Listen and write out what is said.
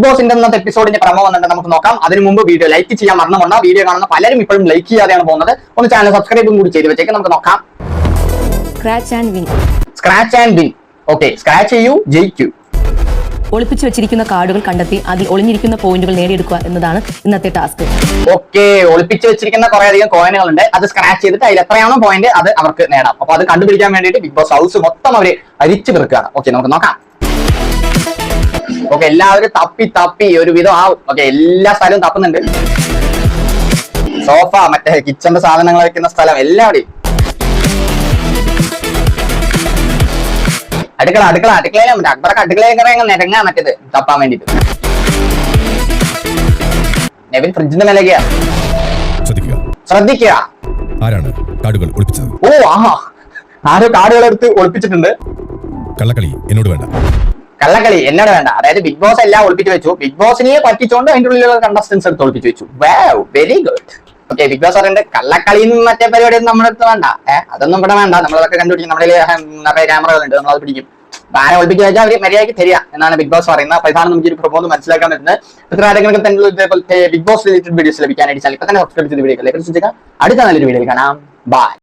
ബോസിന്റെ ഇന്നത്തെ എപ്പിസോഡിന്റെ പ്രമോ വന്നിട്ട് നമുക്ക് നോക്കാം. അതിന് മുമ്പ് വീഡിയോ ലൈക്ക് ചെയ്യാൻ മറന്നുകൊണ്ട് വീഡിയോ കാണുന്ന പലരും ഇപ്പോഴും ലൈക്ക് ചെയ്യാതെയാണ് പോകുന്നത്. ഒന്ന് ചാനൽ സബ്സ്ക്രൈബും കൂടി ചെയ്ത് വെച്ചേക്ക്. നമുക്ക് നോക്കാം. Scratch and win. Scratch and win. Okay, scratch ചെയ്യൂ, ജയിക്കൂ. ഒളിപ്പിച്ചു വെച്ചിരിക്കുന്ന കാർഡുകൾ കണ്ടെത്തി അതിൽ ഒളിഞ്ഞിരിക്കുന്ന പോയിന്റുകൾ നേടിയെടുക്കുക എന്നതാണ് ഇന്നത്തെ ടാസ്ക്. ഓക്കെ, ഒളിപ്പിച്ചു വെച്ചിരിക്കുന്ന കുറെ അധികം കോയിനുകളുണ്ട്. അത് സ്ക്രാച്ച് ചെയ്തിട്ട് അതിൽ എത്രയാണോ പോയിന്റ് അത് അവർക്ക് നേടാം. അപ്പൊ അത് കണ്ടുപിടിക്കാൻ വേണ്ടിയിട്ട് ബിഗ് ബോസ് ഹൗസ് മൊത്തം അവര് അരിച്ചു തീർക്കുകയാണ്. ഓക്കെ, നമുക്ക് നോക്കാം. ഓക്കെ, എല്ലാവരും തപ്പി ഒരുവിധം ആവും. ഓക്കെ, എല്ലാ സ്ഥലവും തപ്പുന്നുണ്ട്. സോഫ, മറ്റേ കിച്ചന്റെ സാധനങ്ങൾ വെക്കുന്ന സ്ഥലം, എല്ലാവരെയും. അടുക്കളയിലും അക്ബറൊക്കെ അടുക്കളയൊക്കെ നിരങ്ങാ മറ്റേത് തപ്പാൻ വേണ്ടിട്ട്. നെവിൻ ഫ്രിഡ്ജിന്റെ മേലേക്കാ. ശ്രദ്ധിക്കുക. ആരാണ് കാർഡുകൾ ഒളിപ്പിച്ചത്? ഓ ആഹാ, ആരോ കാർഡുകൾ എടുത്ത് ഒളിപ്പിച്ചിട്ടുണ്ട്. കള്ളക്കളി എന്നോട് വേണ്ട. കള്ളക്കളി എന്നോട് വേണ്ട. അതായത് ബിഗ് ബോസ് എല്ലാം ഒളിപ്പിച്ചു വെച്ചു. ബിഗ് ബോസിനെ പറ്റിച്ചോണ്ട് അതിന്റെ ഉള്ളിലുള്ള കണ്ടസ്റ്റൻസ് എടുത്ത് ഒളിപ്പിച്ചു വെച്ചു. Wow, very good. Okay, Big Boss പറയുന്നത് കള്ളക്കളിയും മറ്റേ പരിപാടിയൊന്നും നമ്മുടെ അടുത്ത് വേണ്ട. അതൊന്നും ഇവിടെ വേണ്ട. നമ്മളതൊക്കെ കണ്ടുപിടിക്കും. നമ്മുടെ നിറയെ ക്യാമറകളുണ്ട്, നമ്മളത് പിടിക്കും. ആരെ ഒളിപ്പിച്ചു വെച്ചാൽ അവര് മര്യാദയ്ക്ക് തരിക എന്നാണ് ബിഗ് ബോസ് പറയുന്നത്. അപ്പൊ ഇതാണ് നമുക്ക് പ്രൊമോ മനസ്സിലാക്കാൻ പറ്റുന്നത്. ഇത്ര ആരെങ്കിലും തന്നെ ഇതേപോലത്തെ ബിഗ് ബോസ് റിലേറ്റഡ് വീഡിയോസ് ലഭിക്കാനായിട്ട് ചാനൽ ഇപ്പൊ തന്നെ സബ്സ്ക്രൈബ് ചെയ്ത് വീഡിയോ അടുത്ത നല്ലൊരു വീഡിയോയിൽ കാണാം. ബൈ.